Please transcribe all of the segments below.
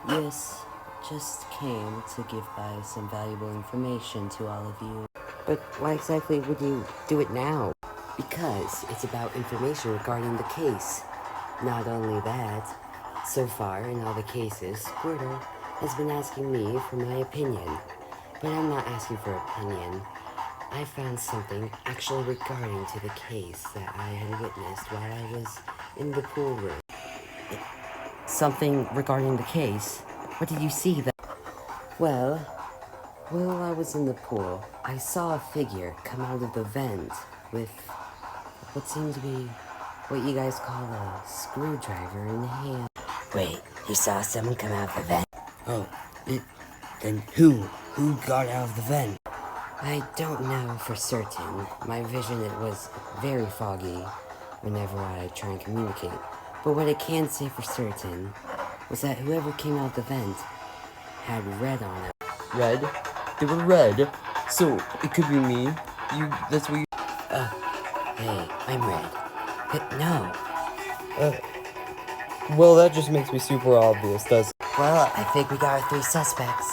Yes, just came to give by some valuable information to all of you. But why exactly would you do it now? Because it's about information regarding the case. Not only that, so far in all the cases, Squirtle has been asking me for my opinion. But I'm not asking for opinion. I found something actually regarding to the case that I had witnessed while I was in the pool room. Something regarding the case? What did you see that? Well, while I was in the pool, I saw a figure come out of the vent with what seemed to be what you guys call a screwdriver in hand. Wait, you saw someone come out of the vent? Oh, then who? Who got out of the vent? I don't know for certain. My vision, it was very foggy whenever I try and communicate. But what I can say for certain was that whoever came out of the vent had red on it. Red? They were red. So, it could be me. That's what you... Hey, I'm red. But no. Well, that just makes me super obvious, doesn't it? Well, I think we got our 3 suspects.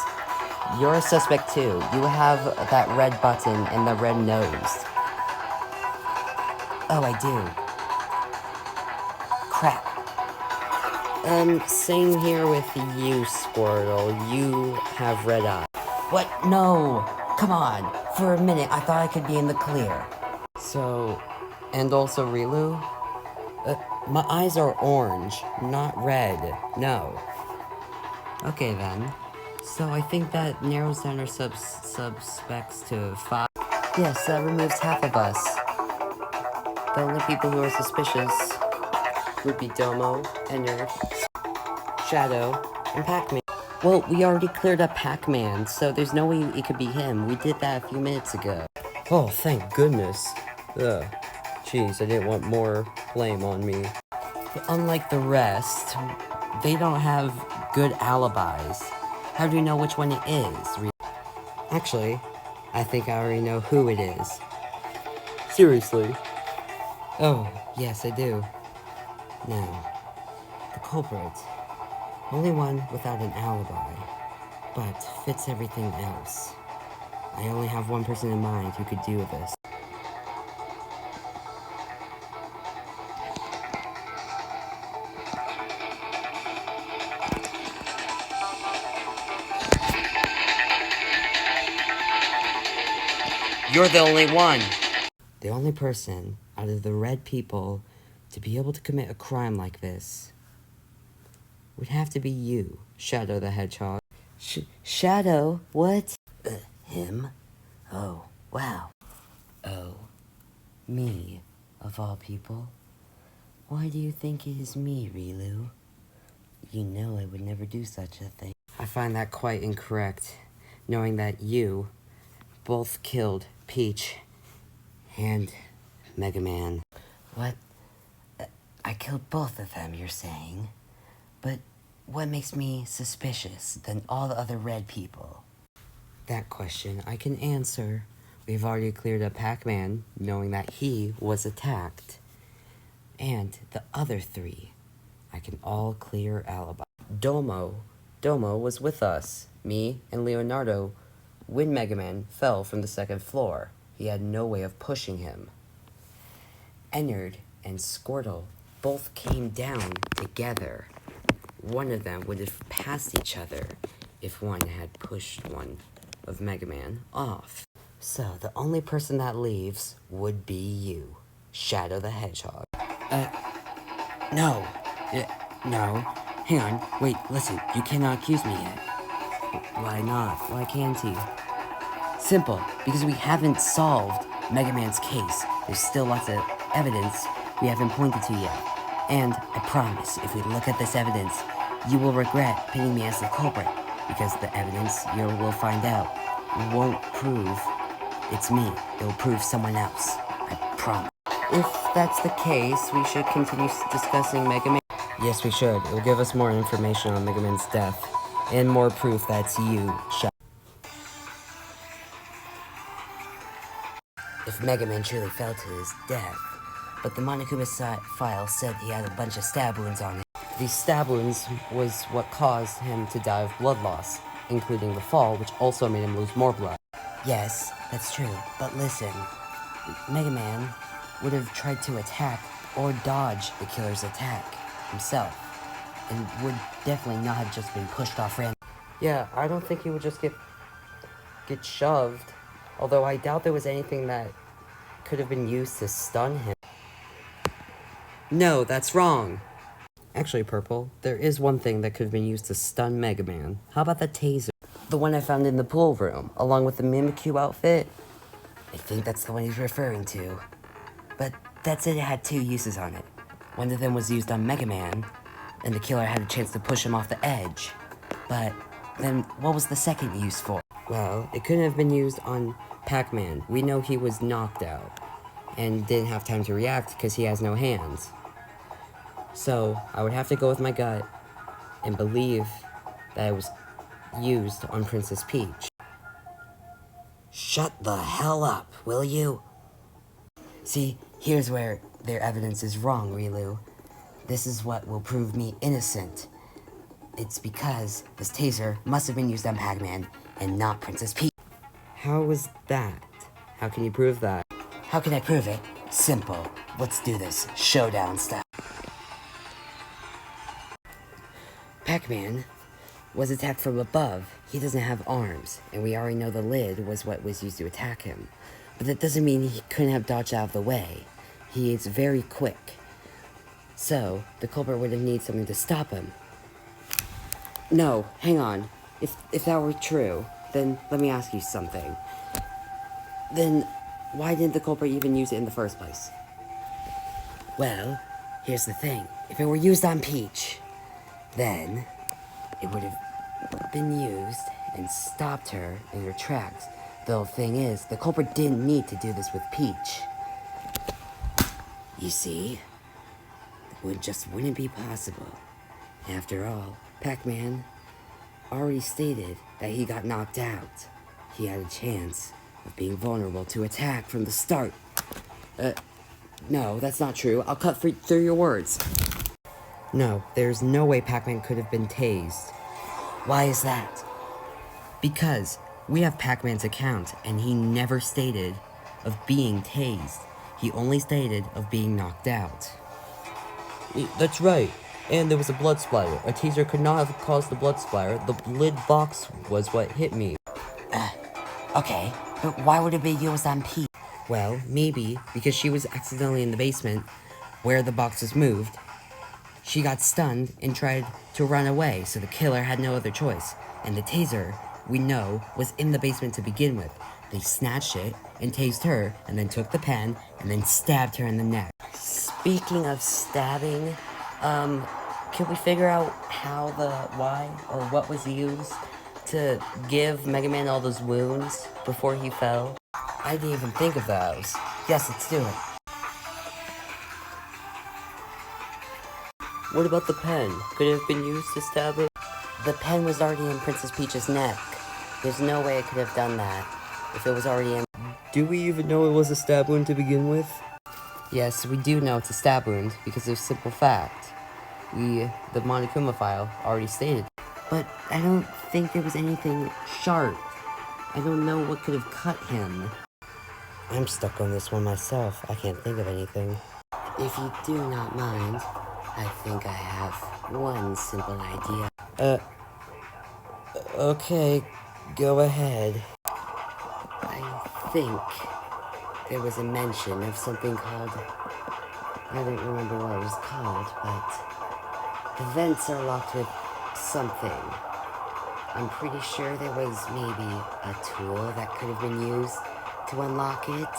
You're a suspect too. You have that red button and the red nose. Oh, I do. Crap. Same here with you, Squirtle. You have red eyes. What? No! Come on! For a minute, I thought I could be in the clear. So, and also Rilu? My eyes are orange, not red. No. Okay then. So I think that narrows down our suspects to 5. Yes, that removes half of us. The only people who are suspicious would be Domo, Ennard, Shadow, and Pac-Man. Well, we already cleared up Pac-Man, so there's no way it could be him. We did that a few minutes ago. Oh, thank goodness. Ugh. Jeez, I didn't want more blame on me. But unlike the rest, they don't have good alibis. How do you know which one it is? Actually, I think I already know who it is. Seriously? Oh, yes, I do. Now, the culprit. Only one without an alibi, but fits everything else. I only have one person in mind who could do this. You're the only one! The only person out of the red people to be able to commit a crime like this would have to be you, Shadow the Hedgehog. Shadow? What? Him? Oh, wow. Oh, me, of all people. Why do you think it is me, Rilu? You know I would never do such a thing. I find that quite incorrect, knowing that you both killed Peach and Mega Man. What? I killed both of them, you're saying? But what makes me suspicious than all the other red people? That question I can answer. We've already cleared up Pac-Man, knowing that he was attacked. And the other 3, I can all clear alibi. Domo was with us, me and Leonardo, when Mega Man fell from the 2nd floor. He had no way of pushing him. Ennard and Squirtle both came down together. One of them would have passed each other if one had pushed one of Mega Man off. So the only person that leaves would be you, Shadow the Hedgehog. No. No. Hang on. Wait, listen. You cannot accuse me yet. Why not? Why can't he? Simple. Because we haven't solved Mega Man's case. There's still lots of evidence we haven't pointed to yet. And I promise, if we look at this evidence, you will regret pinning me as the culprit. Because the evidence you will find out won't prove it's me. It will prove someone else. I promise. If that's the case, we should continue discussing Mega Man. Yes, we should. It will give us more information on Mega Man's death, and more proof that it's you, Shadow. If Mega Man truly fell to his death, but the Monokuma file said he had a bunch of stab wounds on him. The stab wounds was what caused him to die of blood loss, including the fall, which also made him lose more blood. Yes, that's true, but listen. Mega Man would have tried to attack or dodge the killer's attack himself, and would definitely not have just been pushed off randomly. Yeah, I don't think he would just get shoved, although I doubt there was anything that could have been used to stun him. No, that's wrong. Actually, Purple, there is one thing that could have been used to stun Mega Man. How about the taser? The one I found in the pool room, along with the Mimikyu outfit? I think that's the one he's referring to. But that said, it had two uses on it. One of them was used on Mega Man, and the killer had a chance to push him off the edge. But then what was the second use for? Well, it couldn't have been used on Pac-Man. We know he was knocked out and didn't have time to react because he has no hands. So, I would have to go with my gut and believe that it was used on Princess Peach. Shut the hell up, will you? See, here's where their evidence is wrong, Rilu. This is what will prove me innocent. It's because this taser must have been used on Pac-Man and not Princess Peach. How was that? How can you prove that? How can I prove it? Simple. Let's do this showdown stuff. Pac-Man was attacked from above. He doesn't have arms, and we already know the lid was what was used to attack him. But that doesn't mean he couldn't have dodged out of the way. He is very quick. So, the culprit would have needed something to stop him. No, hang on. If that were true, then let me ask you something. Then why didn't the culprit even use it in the first place? Well, here's the thing. If it were used on Peach, then it would have been used and stopped her in her tracks. The thing is, the culprit didn't need to do this with Peach. You see, it just wouldn't be possible. After all, Pac-Man already stated that he got knocked out. He had a chance of being vulnerable to attack from the start. No, that's not true. I'll cut through your words. No, there's no way Pac-Man could have been tased. Why is that? Because we have Pac-Man's account, and he never stated of being tased. He only stated of being knocked out. That's right. And there was a blood splatter. A taser could not have caused the blood splatter. The lid box was what hit me. Okay, but why would it be used on Peach? Well, maybe because she was accidentally in the basement where the box was moved. She got stunned and tried to run away, so the killer had no other choice. And the taser, we know, was in the basement to begin with. They snatched it and tased her, and then took the pen and then stabbed her in the neck. Speaking of stabbing, can we figure out why or what was used to give Mega Man all those wounds before he fell? I didn't even think of those. Yes, let's do it. What about the pen? Could it have been used to stab her? The pen was already in Princess Peach's neck. There's no way it could have done that if it was already in... Do we even know it was a stab wound to begin with? Yes, we do know it's a stab wound because of a simple fact. The Monokuma file already stated. But I don't think there was anything sharp. I don't know what could have cut him. I'm stuck on this one myself. I can't think of anything. If you do not mind, I think I have one simple idea. Okay, go ahead. I think there was a mention of something called... I don't remember what it was called, but... the vents are locked with something. I'm pretty sure there was maybe a tool that could have been used to unlock it.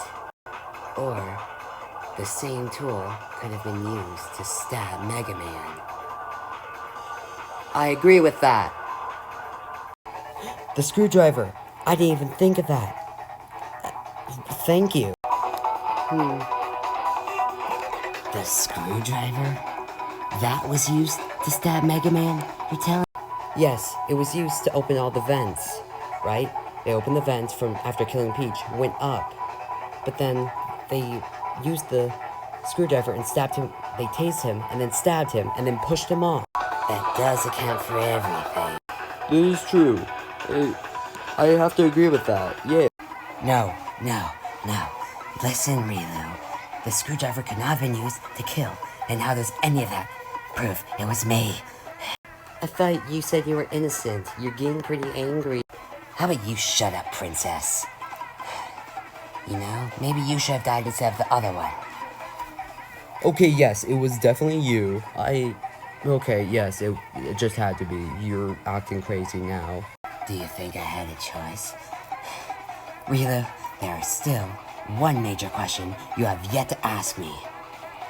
Or the same tool could have been used to stab Mega Man. I agree with that. The screwdriver. I didn't even think of that. Thank you. The screwdriver? That was used to stab Mega Man? You're telling... Yes, it was used to open all the vents, right? They opened the vents from after killing Peach, went up, but then they used the screwdriver and stabbed him. They tased him and then stabbed him and then pushed him off. That does account for everything. This is true. I have to agree with that, yeah. No. Listen, Rilu. The screwdriver could not have been used to kill, and how does any of that prove it was me? I thought you said you were innocent. You're getting pretty angry. How about you shut up, princess? You know, maybe you should have died instead of the other one. Okay, yes, it was definitely you. Okay, yes, it just had to be. You're acting crazy now. Do you think I had a choice? Rilu, there is still one major question you have yet to ask me.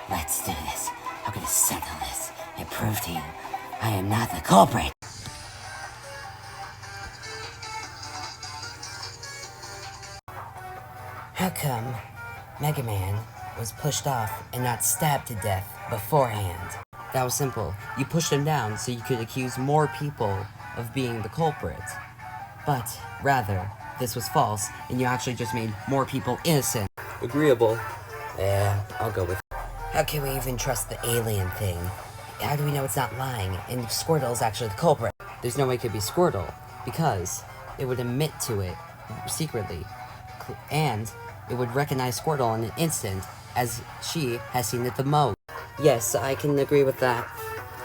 Let's do this. I'm gonna settle this and prove to you I am not the culprit. How come Megaman was pushed off and not stabbed to death beforehand? That was simple. You pushed him down so you could accuse more people of being the culprit. But rather, this was false, and you actually just made more people innocent. Agreeable. Yeah, I'll go with it. How can we even trust the alien thing? How do we know it's not lying, and Squirtle is actually the culprit? There's no way it could be Squirtle, because it would admit to it secretly, and it would recognize Squirtle in an instant, as she has seen it the most. Yes, I can agree with that.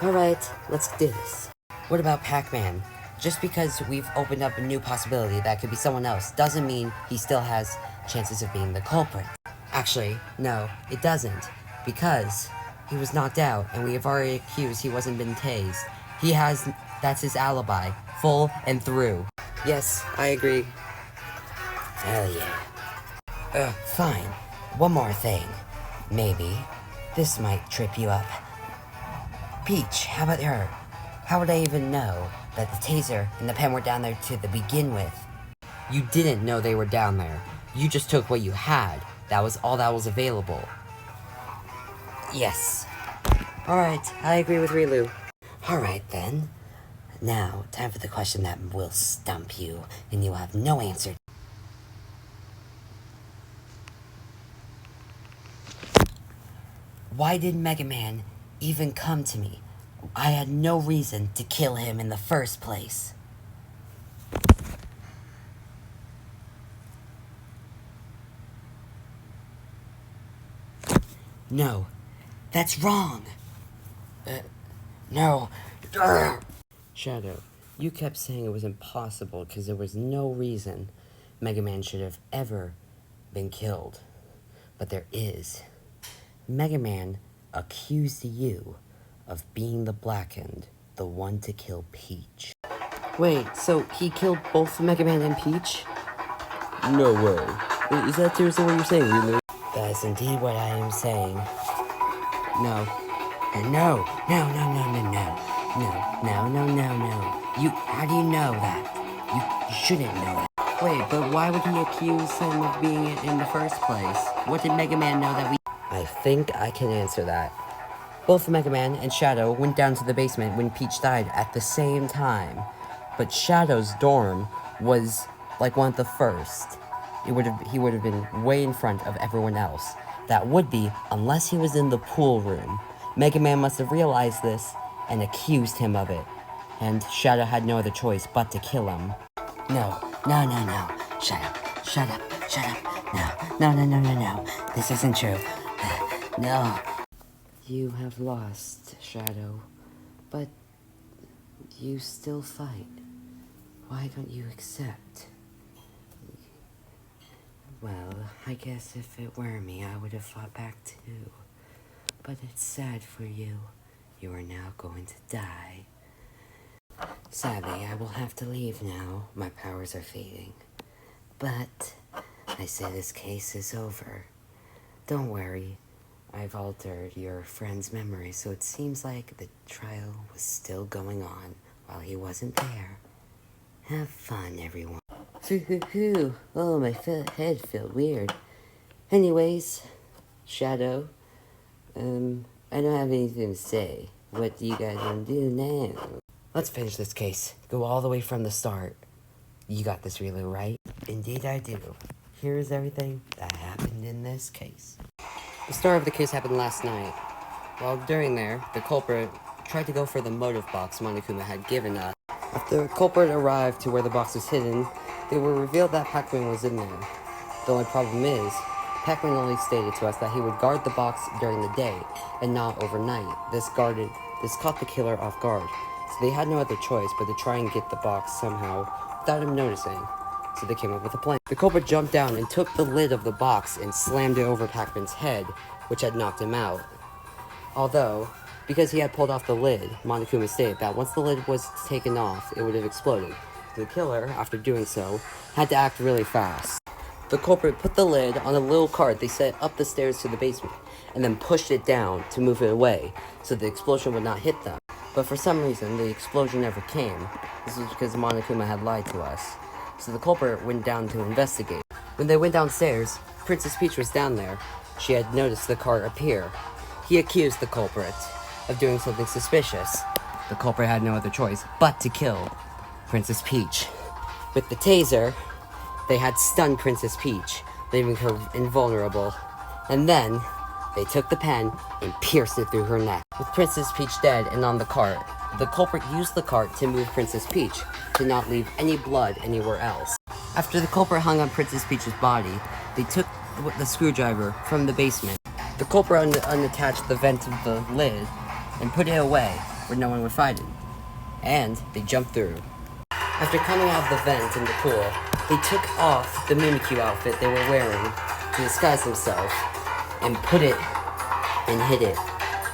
Alright, let's do this. What about Pac-Man? Just because we've opened up a new possibility that could be someone else doesn't mean he still has chances of being the culprit. Actually, no, it doesn't. Because he was knocked out and we have already accused he wasn't been tased. That's his alibi, full and through. Yes, I agree. Hell yeah. Fine. One more thing. Maybe this might trip you up. Peach, how about her? How would I even know that the taser and the pen were down there to begin with? You didn't know they were down there. You just took what you had. That was all that was available. Yes. Alright, I agree with Rilu. Alright then. Now, time for the question that will stump you, and you'll have no answer. Why did Megaman even come to me? I had no reason to kill him in the first place. No, that's wrong. No. Shadow, you kept saying it was impossible because there was no reason Mega Man should have ever been killed. But there is. Mega Man accused you of being the Blackened, the one to kill Peach. Wait, so he killed both Mega Man and Peach? No way. Is that seriously what you're saying, Rilu? That is indeed what I am saying. No. No. How do you know that? You shouldn't know that. Wait, but why would he accuse him of being it in the first place? What did Mega Man know that we... I think I can answer that. Both Mega Man and Shadow went down to the basement when Peach died at the same time. But Shadow's dorm was like one of the first. He would have been way in front of everyone else. That would be, unless he was in the pool room. Mega Man must have realized this and accused him of it. And Shadow had no other choice but to kill him. No. Shut up. No. This isn't true. No. You have lost, Shadow. But you still fight. Why don't you accept? Well, I guess if it were me, I would have fought back too. But it's sad for you. You are now going to die. Sadly, I will have to leave now. My powers are fading. But I say this case is over. Don't worry. I've altered your friend's memory, so it seems like the trial was still going on while he wasn't there. Have fun, everyone. Oh, my head felt weird. Anyways, Shadow, I don't have anything to say. What do you guys want to do now? Let's finish this case. Go all the way from the start. You got this, Rilu, right? Indeed I do. Here is everything that happened in this case. The start of the case happened last night. While during there, the culprit tried to go for the motive box Monokuma had given us. After the culprit arrived to where the box was hidden, they were revealed that Pac-Man was in there. The only problem is, Pac-Man only stated to us that he would guard the box during the day and not overnight. This caught the killer off guard, so they had no other choice but to try and get the box somehow without him noticing. So they came up with a plan. The culprit jumped down and took the lid of the box and slammed it over Pac-Man's head, which had knocked him out. Although, because he had pulled off the lid, Monokuma stated that once the lid was taken off, it would have exploded. The killer, after doing so, had to act really fast. The culprit put the lid on a little cart they set up the stairs to the basement, and then pushed it down to move it away, so the explosion would not hit them. But for some reason, the explosion never came. This was because Monokuma had lied to us. So the culprit went down to investigate. When they went downstairs, Princess Peach was down there. She had noticed the cart appear. He accused the culprit of doing something suspicious. The culprit had no other choice but to kill Princess Peach. With the taser, they had stunned Princess Peach, leaving her invulnerable. And then, they took the pen and pierced it through her neck. With Princess Peach dead and on the cart, the culprit used the cart to move Princess Peach, to not leave any blood anywhere else. After the culprit hung on Princess Peach's body, they took the screwdriver from the basement. The culprit unattached the vent of the lid and put it away where no one would find it. And they jumped through. After coming out of the vent in the pool, they took off the Mimikyu outfit they were wearing to disguise themselves and put it and hid it.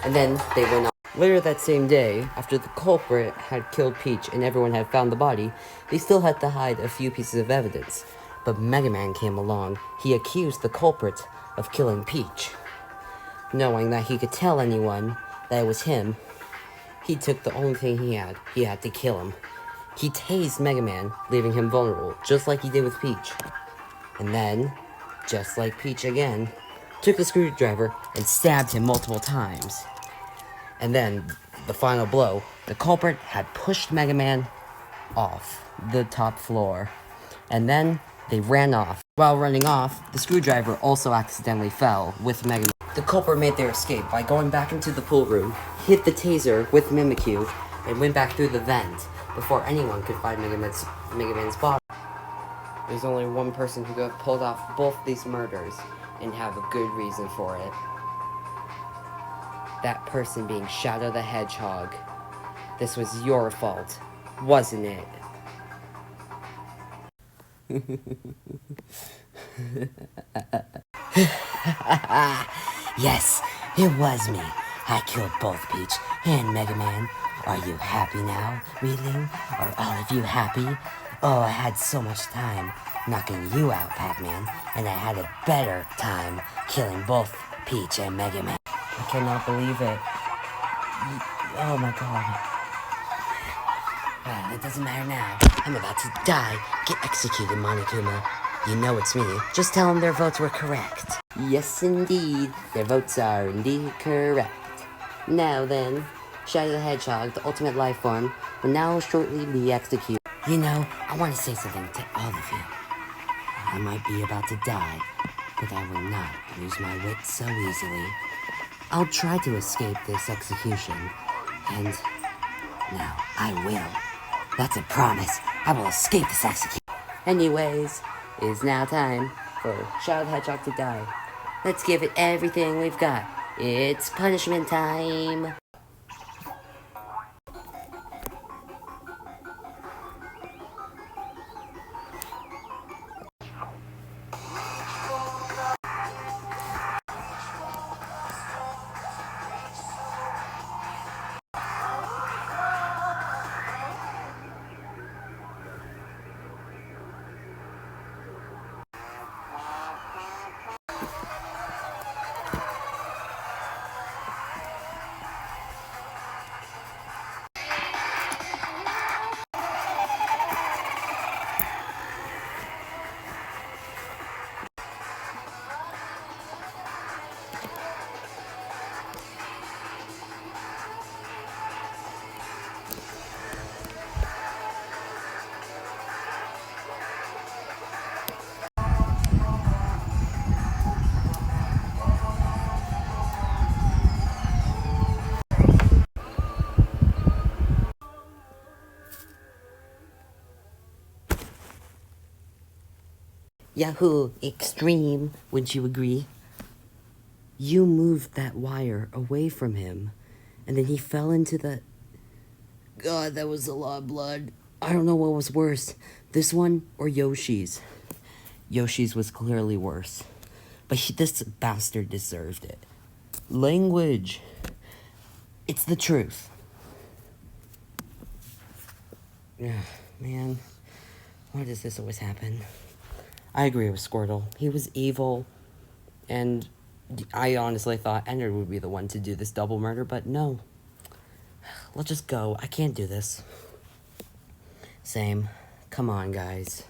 And then they went on. Later that same day, after the culprit had killed Peach and everyone had found the body, they still had to hide a few pieces of evidence. But Megaman came along. He accused the culprit of killing Peach. Knowing that he could tell anyone that it was him, he took the only thing he had. He had to kill him. He tased Megaman, leaving him vulnerable, just like he did with Peach. And then, just like Peach again, took the screwdriver and stabbed him multiple times. And then, the final blow, the culprit had pushed Megaman off the top floor. And then, they ran off. While running off, the screwdriver also accidentally fell with Megaman. The culprit made their escape by going back into the pool room, hit the taser with Mimikyu, and went back through the vent before anyone could find Megaman's body. There's only one person who could have pulled off both these murders and have a good reason for it. That person being Shadow the Hedgehog. This was your fault, wasn't it? Yes, it was me. I killed both Peach and Megaman. Are you happy now, Weedling? Are all of you happy? Oh, I had so much time knocking you out, Pac-Man, and I had a better time killing both Peach and Megaman. I cannot believe it. Oh my god. Well, it doesn't matter now. I'm about to die. Get executed, Monokuma. You know it's me. Just tell them their votes were correct. Yes, indeed. Their votes are indeed correct. Now then, Shadow the Hedgehog, the ultimate life form, will now shortly be executed. You know, I want to say something to all of you. I might be about to die, but I will not lose my wits so easily. I'll try to escape this execution, and now I will. That's a promise. I will escape this execution. Anyways, it is now time for Shadow the Hedgehog to die. Let's give it everything we've got. It's punishment time. Yahoo! Extreme. Wouldn't you agree? You moved that wire away from him, and then he fell into the... God, that was a lot of blood. I don't know what was worse, this one or Yoshi's. Yoshi's was clearly worse, but this bastard deserved it. Language. It's the truth. Yeah, man. Why does this always happen? I agree with Squirtle. He was evil, and I honestly thought Ender would be the one to do this double murder, but no. Let's just go. I can't do this. Same. Come on, guys.